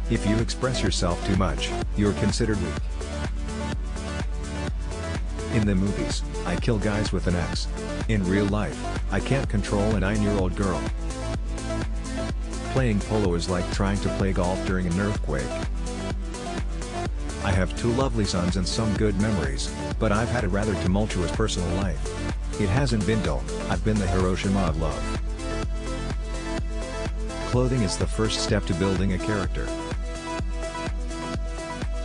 If you express yourself too much, you're considered weak. In the movies, I kill guys with an axe. In real life, I can't control a 9-year-old girl. Playing polo is like trying to play golf during an earthquake. I have 2 lovely sons and some good memories, but I've had a rather tumultuous personal life. It hasn't been dull, I've been the Hiroshima of love. Clothing is the first step to building a character.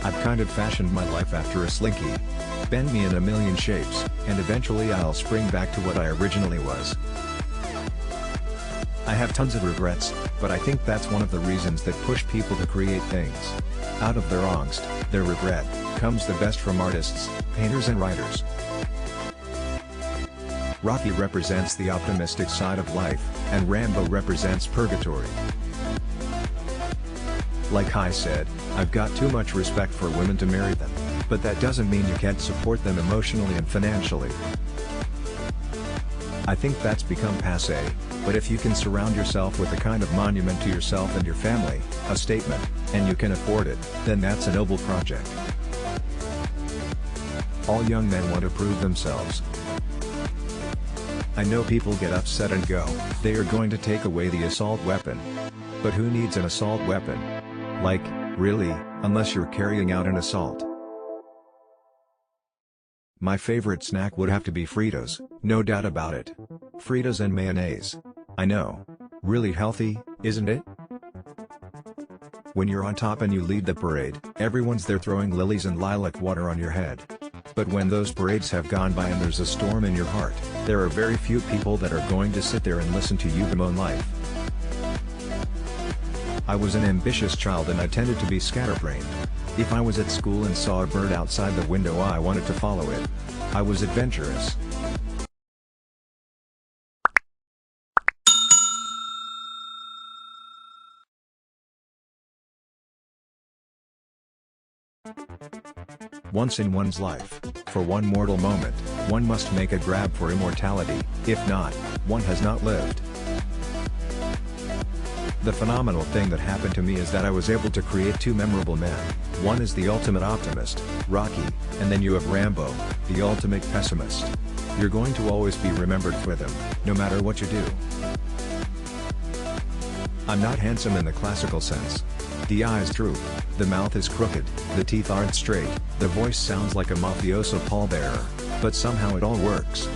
I've kind of fashioned my life after a slinky. Bend me in a million shapes, and eventually I'll spring back to what I originally was. I have tons of regrets, but I think that's one of the reasons that push people to create things. Out of their angst, their regret, comes the best from artists, painters and writers. Rocky represents the optimistic side of life, and Rambo represents purgatory. Like I said, I've got too much respect for women to marry them, but that doesn't mean you can't support them emotionally and financially. I think that's become passé, but if you can surround yourself with a kind of monument to yourself and your family, a statement, and you can afford it, then that's a noble project. All young men want to prove themselves. I know people get upset and go, they are going to take away the assault weapon. But who needs an assault weapon? Like, really, unless you're carrying out an assault. My favorite snack would have to be Fritos, no doubt about it. Fritos and mayonnaise. I know. Really healthy, isn't it? When you're on top and you lead the parade, everyone's there throwing lilies and lilac water on your head. But when those parades have gone by and there's a storm in your heart, there are very few people that are going to sit there and listen to you bemoan life. I was an ambitious child and I tended to be scatterbrained. If I was at school and saw a bird outside the window, I wanted to follow it. I was adventurous. Once in one's life, for one mortal moment, one must make a grab for immortality. If not, one has not lived. The phenomenal thing that happened to me is that I was able to create 2 memorable men. One is the ultimate optimist, Rocky, and then you have Rambo, the ultimate pessimist. You're going to always be remembered for them, no matter what you do. I'm not handsome in the classical sense. The eyes droop, the mouth is crooked, the teeth aren't straight, the voice sounds like a mafioso pallbearer, but somehow it all works.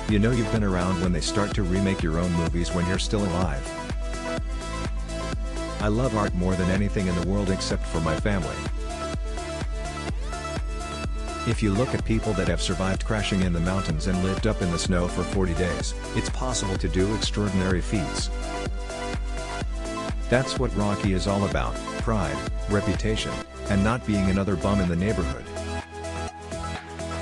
You know you've been around when they start to remake your own movies when you're still alive. I love art more than anything in the world except for my family. If you look at people that have survived crashing in the mountains and lived up in the snow for 40 days, it's possible to do extraordinary feats. That's what Rocky is all about, pride, reputation, and not being another bum in the neighborhood.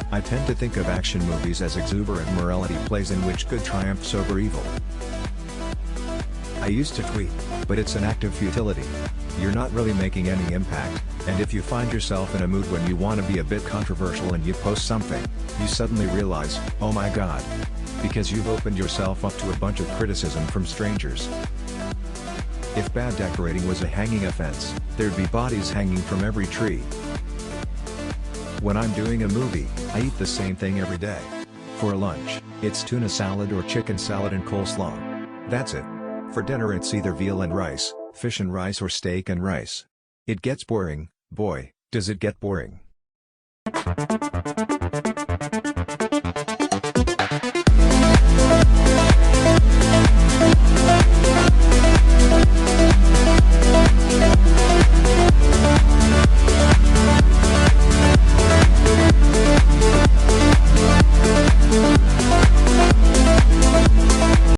I tend to think of action movies as exuberant morality plays in which good triumphs over evil. I used to tweet, but it's an act of futility. You're not really making any impact, and if you find yourself in a mood when you want to be a bit controversial and you post something, you suddenly realize, oh my god. Because you've opened yourself up to a bunch of criticism from strangers. If bad decorating was a hanging offense, there'd be bodies hanging from every tree. When I'm doing a movie, I eat the same thing every day. For lunch, it's tuna salad or chicken salad and coleslaw. That's it. For dinner it's either veal and rice, fish and rice or steak and rice. It gets boring, boy, does it get boring.